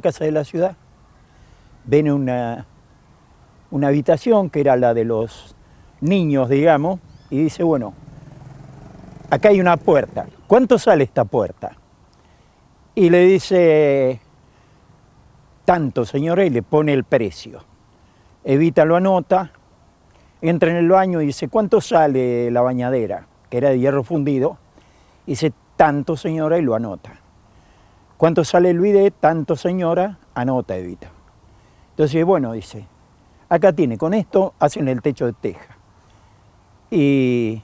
Casa de la ciudad, ven una habitación que era la de los niños, digamos, y dice, bueno, acá hay una puerta, ¿cuánto sale esta puerta? Y le dice, tanto señora, y le pone el precio. Evita lo anota, entra en el baño y dice, ¿cuánto sale la bañadera? Que era de hierro fundido, y dice, tanto señora, y lo anota. ¿Cuánto sale el bidet? Tanto señora, anota Evita. Entonces, bueno, dice, acá tiene, con esto hacen el techo de teja. Y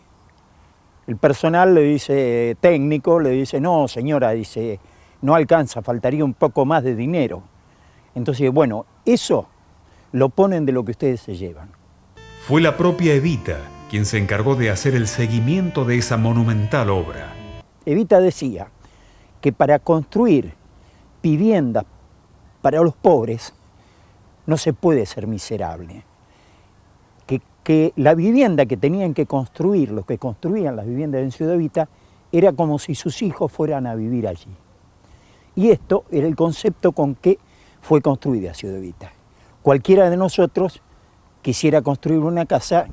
el personal le dice, técnico, le dice, no señora, dice, no alcanza, faltaría un poco más de dinero. Entonces, bueno, eso lo ponen de lo que ustedes se llevan. Fue la propia Evita quien se encargó de hacer el seguimiento de esa monumental obra. Evita decía que para construir viviendas para los pobres no se puede ser miserable. Que la vivienda que tenían que construir, los que construían las viviendas en Ciudad Evita, era como si sus hijos fueran a vivir allí. Y esto era el concepto con que fue construida Ciudad Evita. Cualquiera de nosotros quisiera construir una casa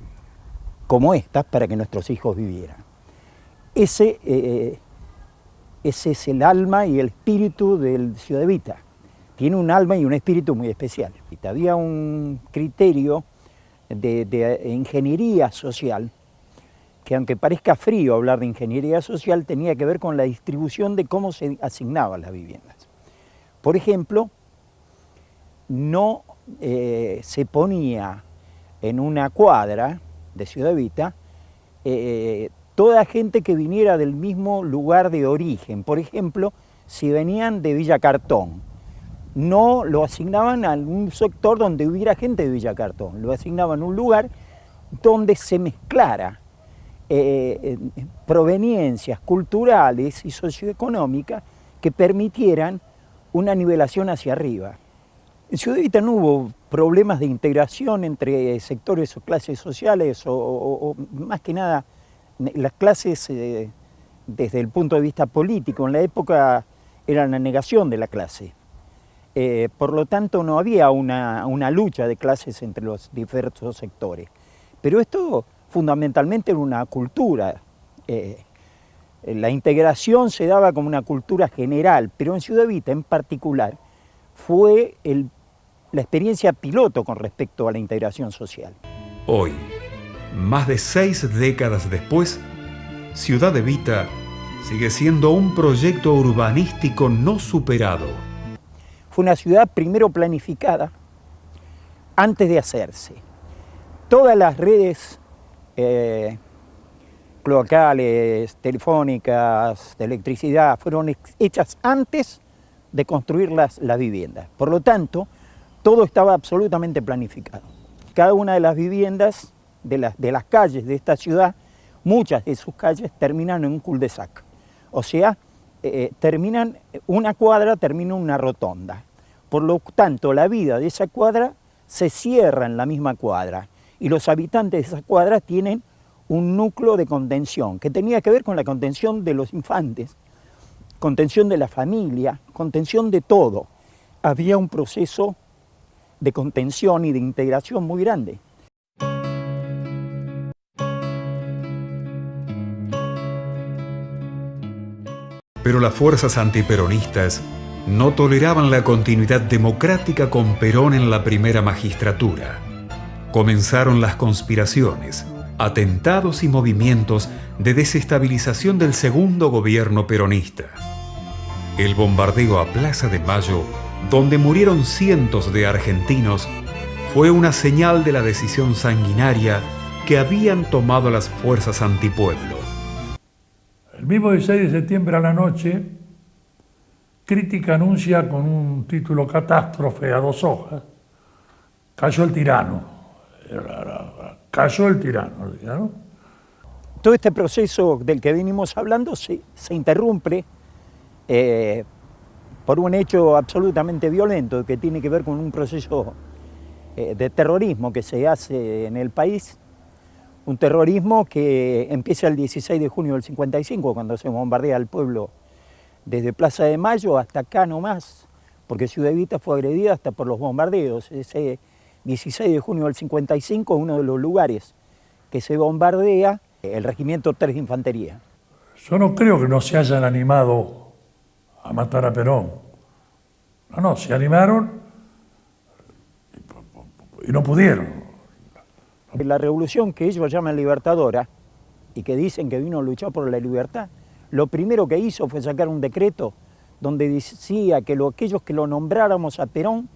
como esta para que nuestros hijos vivieran. Ese es el alma y el espíritu de Ciudad Evita. Tiene un alma y un espíritu muy especial. Había un criterio de ingeniería social, que aunque parezca frío hablar de ingeniería social, tenía que ver con la distribución de cómo se asignaban las viviendas. Por ejemplo, no se ponía en una cuadra de Ciudad Evita toda gente que viniera del mismo lugar de origen. Por ejemplo, si venían de Villa Cartón, no lo asignaban a un sector donde hubiera gente de Villa Cartón, lo asignaban a un lugar donde se mezclara proveniencias culturales y socioeconómicas que permitieran una nivelación hacia arriba. En Ciudad Evita no hubo problemas de integración entre sectores o clases sociales o más que nada las clases desde el punto de vista político. En la época era la negación de la clase. Por lo tanto no había una lucha de clases entre los diversos sectores. Pero esto fundamentalmente era una cultura. La integración se daba como una cultura general, pero en Ciudad Evita en particular fue la experiencia piloto con respecto a la integración social. Hoy, más de 6 décadas después, Ciudad Evita sigue siendo un proyecto urbanístico no superado. Fue una ciudad primero planificada antes de hacerse. Todas las redes cloacales, telefónicas, de electricidad, fueron hechas antes de construir las viviendas. Por lo tanto, todo estaba absolutamente planificado. Cada una de las viviendas de las calles de esta ciudad, muchas de sus calles terminan en un cul-de-sac. O sea, una cuadra termina en una rotonda. Por lo tanto, la vida de esa cuadra se cierra en la misma cuadra y los habitantes de esa cuadra tienen un núcleo de contención que tenía que ver con la contención de los infantes, contención de la familia, contención de todo. Había un proceso de contención y de integración muy grande. Pero las fuerzas antiperonistas no toleraban la continuidad democrática con Perón en la primera magistratura. Comenzaron las conspiraciones, atentados y movimientos de desestabilización del segundo gobierno peronista. El bombardeo a Plaza de Mayo, donde murieron cientos de argentinos, fue una señal de la decisión sanguinaria que habían tomado las fuerzas antipueblo. El mismo 16 de septiembre a la noche, Crítica anuncia con un título catástrofe a 2 hojas, cayó el tirano. Cayó el tirano, ¿no? Todo este proceso del que venimos hablando se interrumpe por un hecho absolutamente violento que tiene que ver con un proceso de terrorismo que se hace en el país. Un terrorismo que empieza el 16 de junio del 55, cuando se bombardea al pueblo desde Plaza de Mayo hasta acá nomás, porque Ciudad Evita fue agredida hasta por los bombardeos. Ese 16 de junio del 55, uno de los lugares que se bombardea, el Regimiento 3 de Infantería. Yo no creo que no se hayan animado a matar a Perón. No, se animaron y no pudieron. La revolución que ellos llaman libertadora y que dicen que vino a luchar por la libertad, lo primero que hizo fue sacar un decreto donde decía que aquellos que lo nombráramos a Perón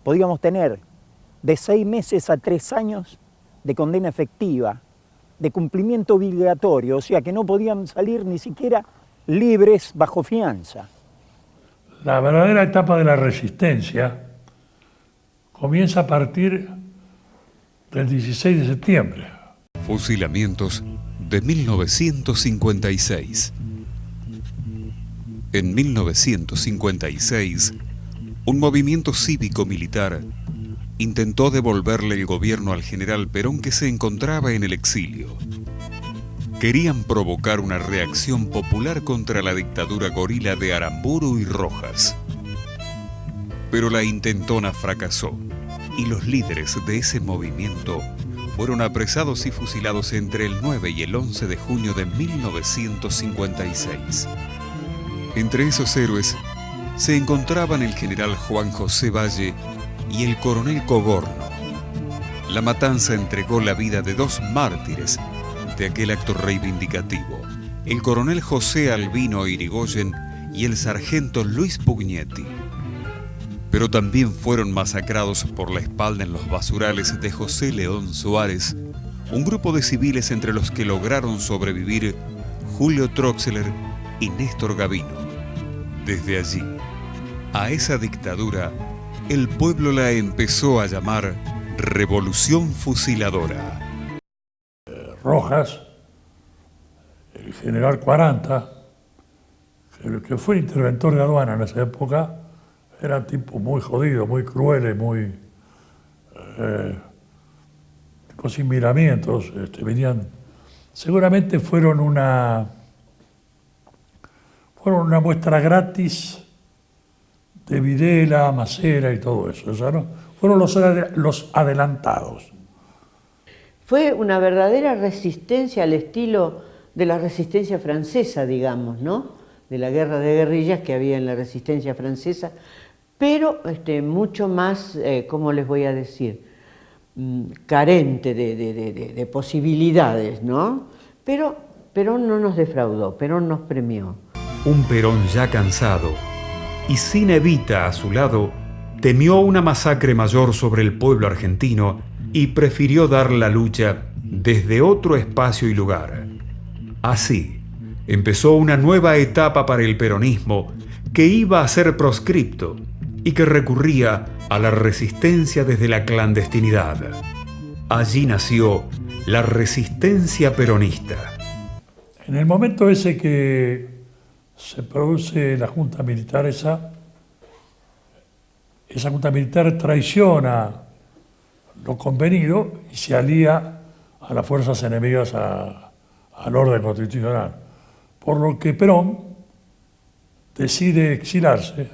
podíamos tener de 6 meses a 3 años de condena efectiva, de cumplimiento obligatorio, o sea que no podían salir ni siquiera libres bajo fianza. La verdadera etapa de la resistencia comienza a partir del 16 de septiembre. Fusilamientos de 1956. En 1956, un movimiento cívico-militar intentó devolverle el gobierno al general Perón, que se encontraba en el exilio. Querían provocar una reacción popular contra la dictadura gorila de Aramburu y Rojas. Pero la intentona fracasó y los líderes de ese movimiento fueron apresados y fusilados entre el 9 y el 11 de junio de 1956. Entre esos héroes se encontraban el general Juan José Valle y el coronel Cogorno. La matanza entregó la vida de 2 mártires de aquel acto reivindicativo, el coronel José Albino Irigoyen y el sargento Luis Pugnetti. Pero también fueron masacrados por la espalda en los basurales de José León Suárez, un grupo de civiles entre los que lograron sobrevivir Julio Troxler y Néstor Gavino. Desde allí, a esa dictadura, el pueblo la empezó a llamar Revolución Fusiladora. Rojas, el general 40, que fue interventor de aduana en esa época, era tipo muy jodido, muy cruel, muy tipo sin miramientos. Venían, seguramente fueron una muestra gratis de Videla, Macera y todo eso. O sea, ¿no? Fueron los adelantados. Fue una verdadera resistencia al estilo de la resistencia francesa, digamos, ¿no? De la guerra de guerrillas que había en la resistencia francesa, pero mucho más, ¿cómo les voy a decir? Carente de posibilidades, ¿no? Pero Perón no nos defraudó, Perón nos premió. Un Perón ya cansado y sin Evita a su lado, temió una masacre mayor sobre el pueblo argentino y prefirió dar la lucha desde otro espacio y lugar. Así, empezó una nueva etapa para el peronismo que iba a ser proscripto y que recurría a la resistencia desde la clandestinidad. Allí nació la resistencia peronista. En el momento ese que se produce la junta militar esa junta militar traiciona lo convenido y se alía a las fuerzas enemigas al orden constitucional. Por lo que Perón decide exilarse.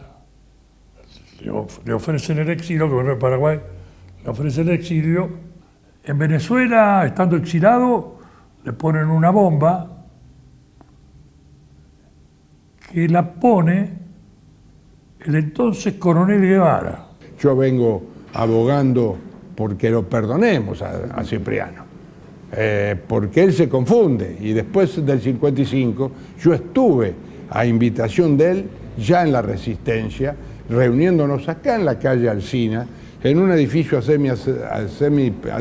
Le ofrecen el exilio, que gobernó en Paraguay, le ofrecen el exilio. En Venezuela, estando exilado, le ponen una bomba que la pone el entonces coronel Guevara. Yo vengo abogando porque lo perdonemos a Cipriano, porque él se confunde, y después del 55 yo estuve a invitación de él ya en la Resistencia, reuniéndonos acá en la calle Alsina, en un edificio a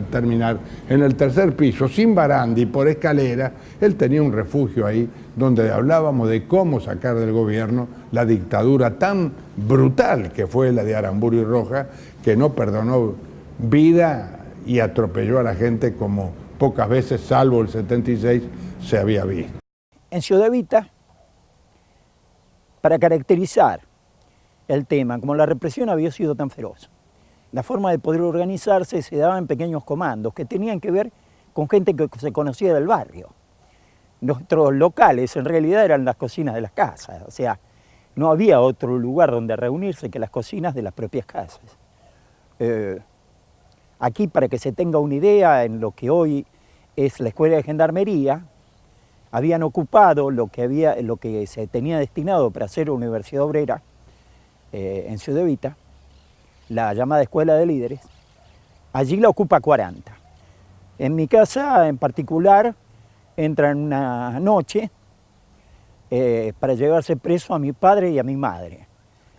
terminar, en el 3er piso, sin baranda y por escalera. Él tenía un refugio ahí donde hablábamos de cómo sacar del gobierno la dictadura tan brutal que fue la de Aramburu y Rojas, que no perdonó vida y atropelló a la gente como pocas veces, salvo el 76, se había visto. En Ciudad Evita, para caracterizar el tema, como la represión había sido tan feroz, la forma de poder organizarse se daba en pequeños comandos que tenían que ver con gente que se conocía del barrio. Nuestros locales en realidad eran las cocinas de las casas, o sea, no había otro lugar donde reunirse que las cocinas de las propias casas. Aquí, para que se tenga una idea, en lo que hoy es la Escuela de Gendarmería, habían ocupado lo que se tenía destinado para hacer Universidad Obrera en Ciudad Evita, la llamada Escuela de Líderes. Allí la ocupa 40. En mi casa, en particular, entran una noche para llevarse preso a mi padre y a mi madre.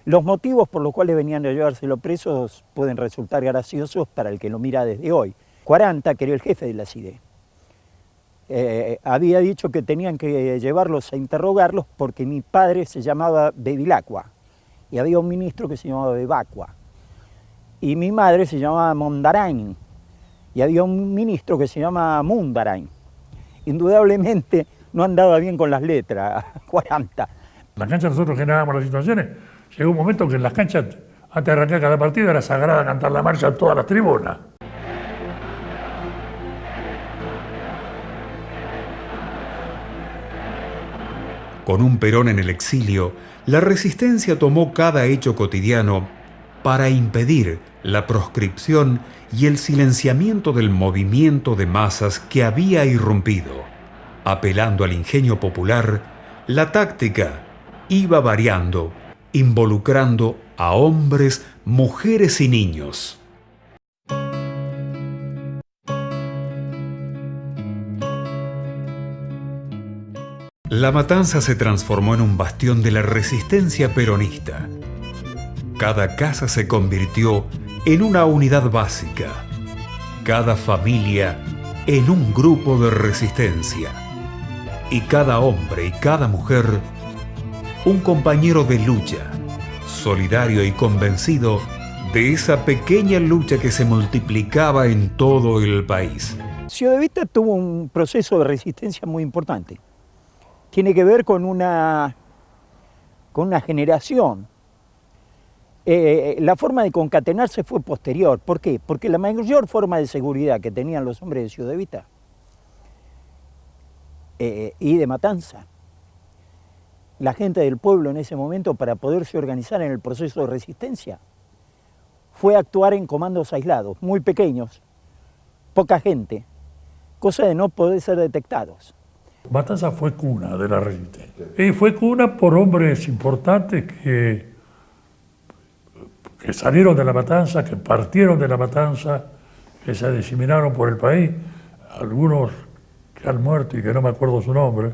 Los motivos por los cuales venían a llevárselo presos pueden resultar graciosos para el que lo mira desde hoy. 40, que era el jefe de la CIDE, había dicho que tenían que llevarlos a interrogarlos porque mi padre se llamaba Bevilacqua y había un ministro que se llamaba Bebacqua. Y mi madre se llamaba Mondarain y había un ministro que se llamaba Mundarain. Indudablemente no andaba bien con las letras, 40. En la cancha nosotros generábamos las situaciones. Llegó un momento que en las canchas, antes de arrancar cada partido, era sagrada cantar la marcha en todas las tribunas. Con un Perón en el exilio, la resistencia tomó cada hecho cotidiano para impedir la proscripción y el silenciamiento del movimiento de masas que había irrumpido. Apelando al ingenio popular, la táctica iba variando, involucrando a hombres, mujeres y niños. La Matanza se transformó en un bastión de la resistencia peronista. Cada casa se convirtió en una unidad básica, cada familia en un grupo de resistencia, y cada hombre y cada mujer un compañero de lucha, solidario y convencido de esa pequeña lucha que se multiplicaba en todo el país. Ciudad Evita tuvo un proceso de resistencia muy importante. Tiene que ver con una generación. La forma de concatenarse fue posterior. ¿Por qué? Porque la mayor forma de seguridad que tenían los hombres de Ciudad Evita y de Matanza, la gente del pueblo en ese momento, para poderse organizar en el proceso de resistencia, fue actuar en comandos aislados, muy pequeños, poca gente, cosa de no poder ser detectados. Matanza fue cuna de la resistencia. Y fue cuna por hombres importantes que salieron de la Matanza, que partieron de la Matanza, que se diseminaron por el país. Algunos que han muerto y que no me acuerdo su nombre,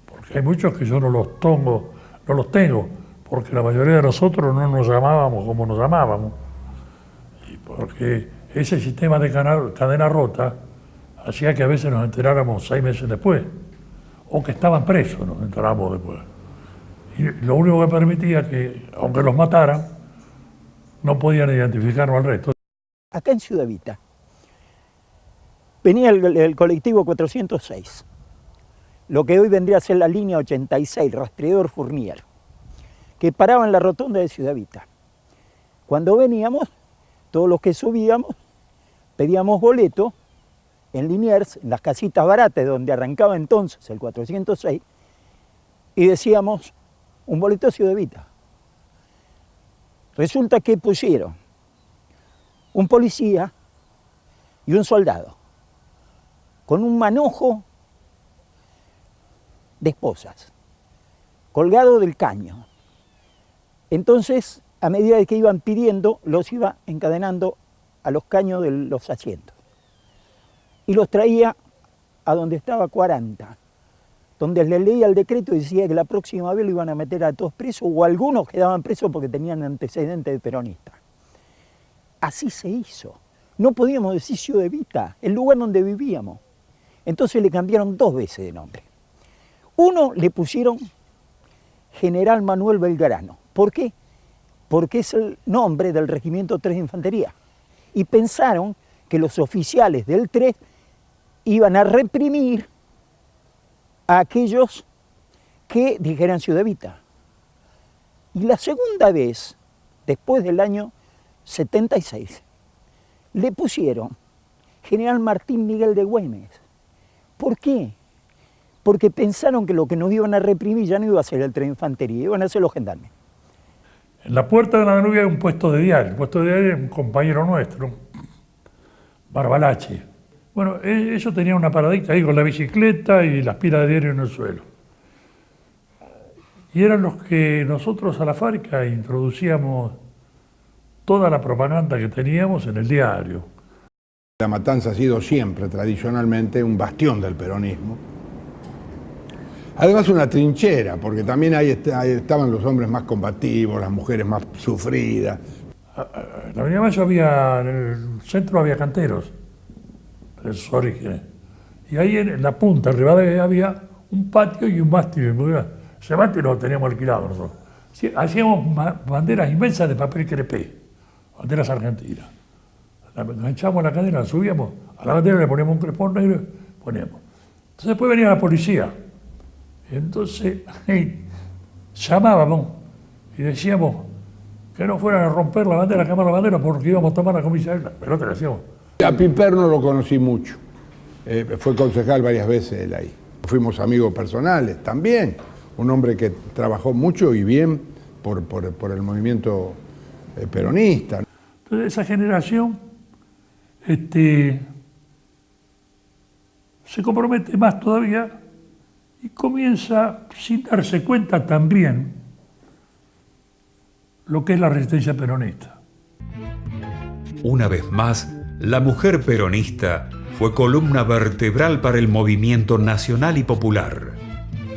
porque hay muchos que yo no los tengo, porque la mayoría de nosotros no nos llamábamos como nos llamábamos. Y porque ese sistema de cadena rota hacía que a veces nos enteráramos 6 meses después, o que estaban presos, nos enteramos después. Y lo único que permitía que, aunque los mataran, no podían identificarnos al resto. Acá en Ciudad Evita venía el colectivo 406, lo que hoy vendría a ser la línea 86, Rastreador Fournier, que paraba en la rotonda de Ciudad Evita. Cuando veníamos, todos los que subíamos, pedíamos boleto en Liniers, en las casitas baratas donde arrancaba entonces el 406, y decíamos, un boleto a Ciudad Evita. Resulta que pusieron un policía y un soldado con un manojo de esposas, colgado del caño. Entonces, a medida que iban pidiendo, los iba encadenando a los caños de los asientos. Y los traía a donde estaba 40, donde les leía el decreto y decía que la próxima vez lo iban a meter a todos presos, o algunos quedaban presos porque tenían antecedentes de peronistas. Así se hizo. No podíamos decir Ciudad Evita, el lugar donde vivíamos. Entonces le cambiaron 2 veces de nombre. Uno le pusieron General Manuel Belgrano. ¿Por qué? Porque es el nombre del Regimiento 3 de Infantería. Y pensaron que los oficiales del 3 iban a reprimir a aquellos que dijeran Ciudad Evita. Y la segunda vez, después del año 76, le pusieron General Martín Miguel de Güemes. ¿Por qué? Porque pensaron que lo que nos iban a reprimir ya no iba a ser el 3 de Infantería, iban a ser los gendarmes. En la Puerta de la Danubio hay un puesto de diario. El puesto de diario es un compañero nuestro, Barbalache. Bueno, ellos tenían una paradita ahí con la bicicleta y las pilas de diario en el suelo. Y eran los que nosotros a la fábrica introducíamos toda la propaganda que teníamos en el diario. La Matanza ha sido siempre, tradicionalmente, un bastión del peronismo. Además una trinchera, porque también ahí estaban los hombres más combativos, las mujeres más sufridas. En la Avenida Mayo en el centro había canteros, de sus orígenes. Y ahí en la punta, arriba había un patio y un mástil. Ese mástil lo teníamos alquilado nosotros. Hacíamos banderas inmensas de papel crepé, banderas argentinas. La enganchábamos la cadena, la subíamos, a la bandera le poníamos un crepón negro y poníamos. Entonces después venía la policía. Entonces llamábamos y decíamos que no fueran a romper la bandera, a quemar la bandera, porque íbamos a tomar la comisaría. Pero te la hacíamos. A Piperno lo conocí mucho. Fue concejal varias veces él ahí. Fuimos amigos personales también. Un hombre que trabajó mucho y bien por el movimiento peronista. Entonces esa generación se compromete más todavía y comienza, sin darse cuenta también, lo que es la resistencia peronista. Una vez más, la mujer peronista fue columna vertebral para el movimiento nacional y popular.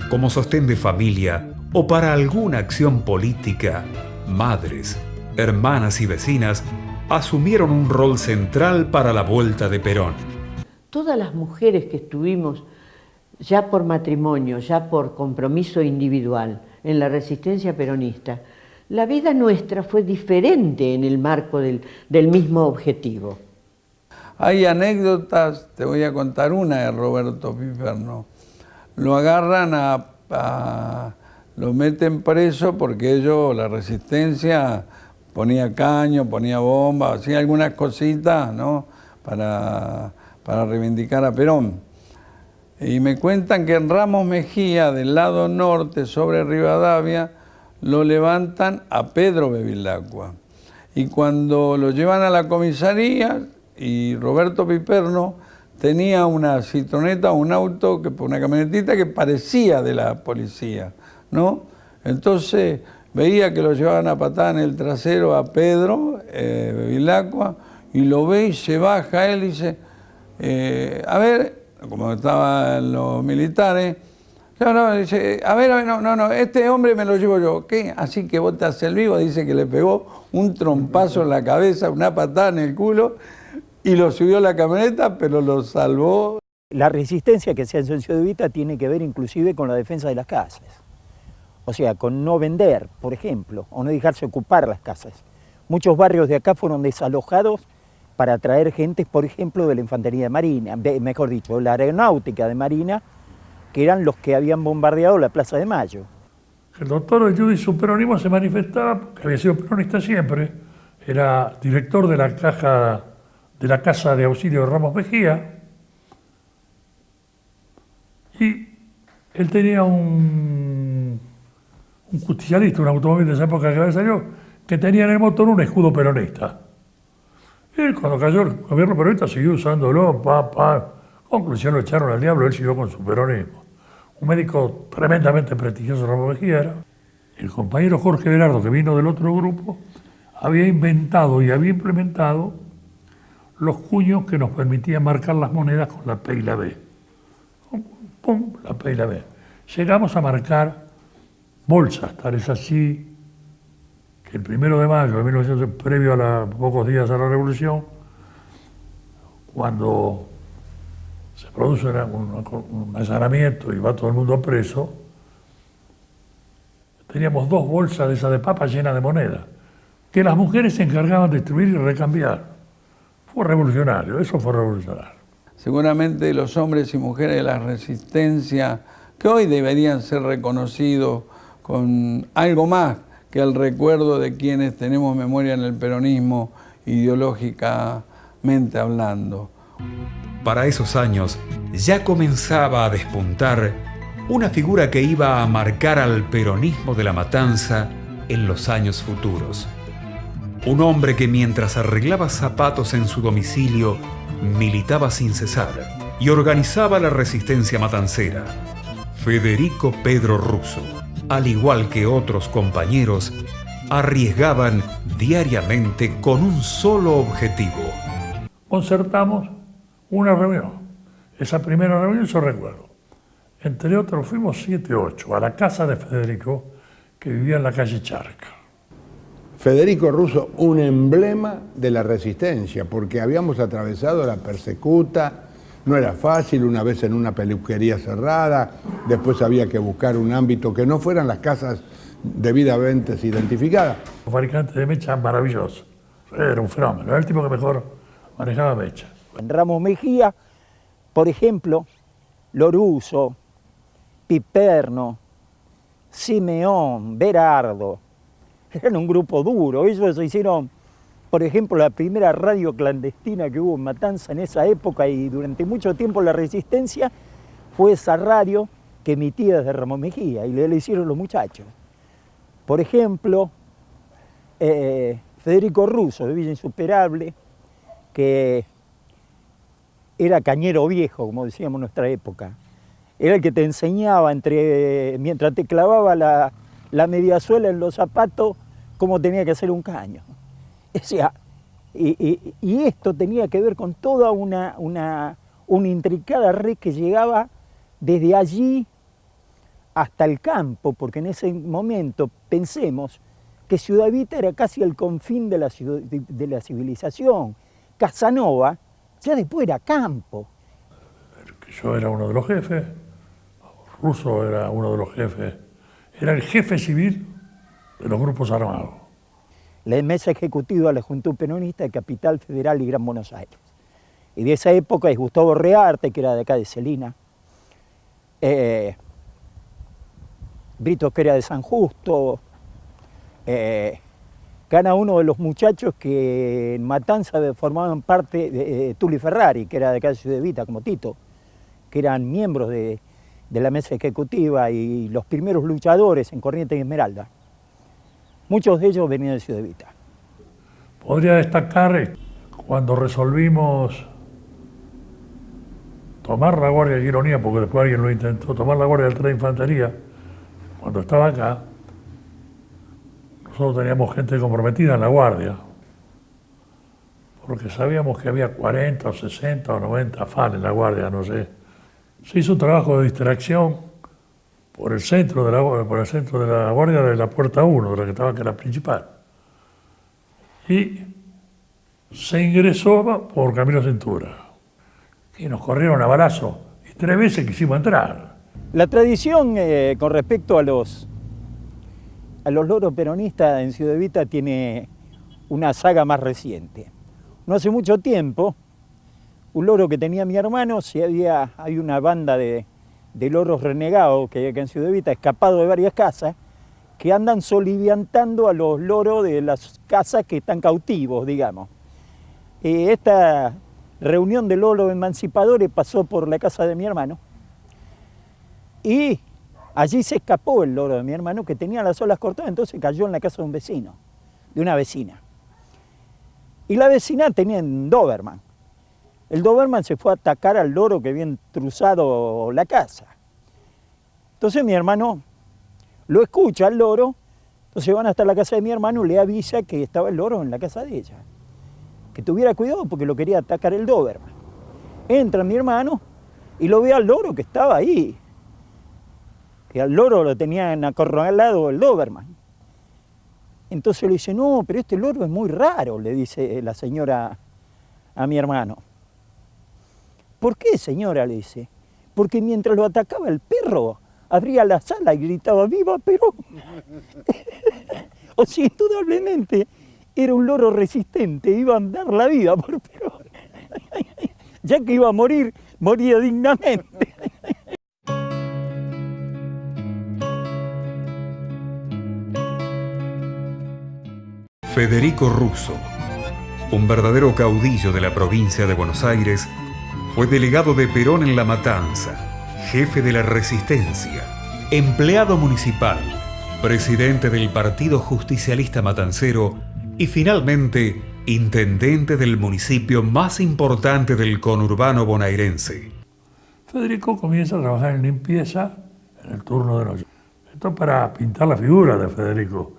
Como sostén de familia o para alguna acción política, madres, hermanas y vecinas asumieron un rol central para la vuelta de Perón. Todas las mujeres que estuvimos ya por matrimonio, ya por compromiso individual en la resistencia peronista, la vida nuestra fue diferente en el marco del mismo objetivo. Hay anécdotas, te voy a contar una de Roberto Piperno. Lo agarran lo meten preso porque ellos, la resistencia, ponía caño, ponía bomba, hacía algunas cositas, ¿no? para reivindicar a Perón. Y me cuentan que en Ramos Mejía, del lado norte, sobre Rivadavia, lo levantan a Pedro Bevilacqua. Y cuando lo llevan a la comisaría, y Roberto Piperno tenía una citroneta, un auto, una camionetita que parecía de la policía, ¿no? Entonces veía que lo llevaban a patada en el trasero a Pedro Bevilacqua, y lo ve y se baja él y dice, a ver, como estaban los militares, dice, a ver, no, este hombre me lo llevo yo. ¿Qué? Así que vos te haces el vivo, dice que le pegó un trompazo en la cabeza, una patada en el culo, y lo subió a la camioneta, pero lo salvó. La resistencia que se hace en Ciudad Evita tiene que ver inclusive con la defensa de las casas. O sea, con no vender, por ejemplo, o no dejarse ocupar las casas. Muchos barrios de acá fueron desalojados para traer gente, por ejemplo, de la Infantería de Marina, mejor dicho, la Aeronáutica de Marina, que eran los que habían bombardeado la Plaza de Mayo. El doctor Judy, su peronismo se manifestaba, porque había sido peronista siempre, era director de la Casa de Auxilio de Ramos Mejía, y él tenía un justicialista, un automóvil de esa época que salió, que tenía en el motor un escudo peronista. Y él, cuando cayó el gobierno peronista, siguió usándolo, conclusión, lo echaron al diablo, él siguió con su peronismo. Un médico tremendamente prestigioso, Ramos Mejía era. El compañero Jorge Berardo, que vino del otro grupo, había inventado y había implementado los cuños que nos permitían marcar las monedas con la P y la B. Pum, la P y la B. Llegamos a marcar bolsas, tal es así que el 1 de mayo de 1900, previo a pocos días a la Revolución, cuando se produce un allanamiento y va todo el mundo preso, teníamos 2 bolsas de esas de papa llenas de monedas, que las mujeres se encargaban de distribuir y recambiar. Fue revolucionario, eso fue revolucionario. Seguramente los hombres y mujeres de la resistencia, que hoy deberían ser reconocidos con algo más que el recuerdo de quienes tenemos memoria en el peronismo ideológicamente hablando. Para esos años ya comenzaba a despuntar una figura que iba a marcar al peronismo de La Matanza en los años futuros. Un hombre que mientras arreglaba zapatos en su domicilio, militaba sin cesar y organizaba la resistencia matancera. Federico Pedro Russo, al igual que otros compañeros, arriesgaban diariamente con un solo objetivo. Concertamos una reunión. Esa primera reunión yo recuerdo. Entre otros fuimos 7 u 8 a la casa de Federico, que vivía en la calle Charca. Federico Russo, un emblema de la resistencia, porque habíamos atravesado la persecuta, no era fácil, una vez en una peluquería cerrada, después había que buscar un ámbito que no fueran las casas debidamente identificadas. Un fabricante de mechas maravilloso, era un fenómeno, era el tipo que mejor manejaba mechas. En Ramos Mejía, por ejemplo, Loruso, Piperno, Simeón, Berardo, eran un grupo duro. Ellos hicieron, por ejemplo, la primera radio clandestina que hubo en Matanza en esa época, y durante mucho tiempo la resistencia fue esa radio que emitía desde Ramos Mejía, y le hicieron los muchachos. Por ejemplo, Federico Russo, de Villa Insuperable, que era cañero viejo, como decíamos en nuestra época. Era el que te enseñaba, mientras te clavaba la mediasuela en los zapatos, cómo tenía que hacer un caño. O sea, y esto tenía que ver con toda una intricada red que llegaba desde allí hasta el campo, porque en ese momento, pensemos, que Ciudad Evita era casi el confín de la civilización. Casanova ya después era campo. Yo era uno de los jefes, Russo era uno de los jefes, era el jefe civil de los grupos armados. La mesa ejecutiva de la Juventud Peronista de Capital Federal y Gran Buenos Aires. Y de esa época es Gustavo Rearte, que era de acá de Celina, Brito, que era de San Justo, cada uno de los muchachos que en Matanza formaban parte de Tulio Ferrari, que era de acá de Ciudad Evita, como Tito, que eran miembros de la mesa ejecutiva y los primeros luchadores en Corrientes y Esmeralda. Muchos de ellos venían de Ciudad Evita. Podría destacar cuando resolvimos tomar la guardia de Ironía, porque después alguien lo intentó, tomar la guardia del tren de infantería, cuando estaba acá, nosotros teníamos gente comprometida en la guardia, porque sabíamos que había 40 o 60 o 90 FAN en la guardia, no sé. Se hizo un trabajo de distracción por el centro de la guardia de la puerta 1, de la que estaba, que era la principal. Y se ingresó por Camilo Cintura. Y nos corrieron a balazo. Y 3 veces quisimos entrar. La tradición con respecto a los loros peronistas en Ciudad Evita tiene una saga más reciente. No hace mucho tiempo, un loro que tenía mi hermano, hay una banda de loros renegados que hay acá en Ciudad Evita, escapado de varias casas, que andan soliviantando a los loros de las casas que están cautivos, digamos. Esta reunión de loros emancipadores pasó por la casa de mi hermano, y allí se escapó el loro de mi hermano, que tenía las olas cortadas, entonces cayó en la casa de un vecino, de una vecina. Y la vecina tenía un Doberman. El Doberman se fue a atacar al loro que había entruzado la casa. Entonces mi hermano lo escucha al loro, entonces van hasta la casa de mi hermano y le avisa que estaba el loro en la casa de ella. Que tuviera cuidado porque lo quería atacar el Doberman. Entra mi hermano y lo ve al loro que estaba ahí. Que al loro lo tenían acorralado el Doberman. Entonces le dice, no, pero este loro es muy raro, le dice la señora a mi hermano. ¿Por qué, señora?, le dice. Porque mientras lo atacaba el perro, abría la sala y gritaba, ¡viva Perón! O sea, indudablemente era un loro resistente, iba a dar la vida por Perón. Ya que iba a morir, moría dignamente. Federico Russo, un verdadero caudillo de la provincia de Buenos Aires, fue delegado de Perón en La Matanza, jefe de la Resistencia, empleado municipal, presidente del Partido Justicialista Matancero y finalmente intendente del municipio más importante del conurbano bonaerense. Federico comienza a trabajar en limpieza en el turno de noche. Esto para pintar la figura de Federico,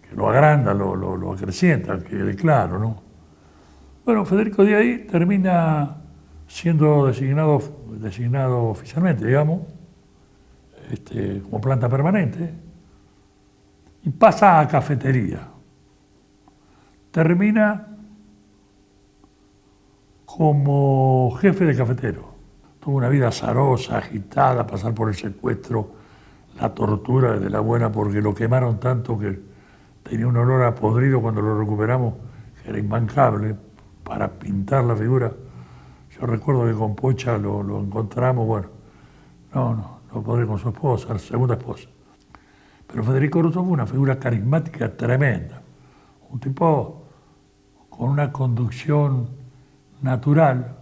que lo agranda, lo acrecienta, que quede claro, ¿no? Bueno, Federico de ahí termina siendo designado oficialmente, digamos, como planta permanente, y pasa a cafetería. Termina como jefe de cafetero. Tuvo una vida azarosa, agitada, pasar por el secuestro, la tortura de la buena, porque lo quemaron tanto que tenía un olor a podrido cuando lo recuperamos, que era imbancable, para pintar la figura. Yo recuerdo que con Pocha lo encontramos, bueno, no podré con su esposa, la segunda esposa. Pero Federico Russo fue una figura carismática tremenda, un tipo con una conducción natural,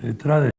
que detrás de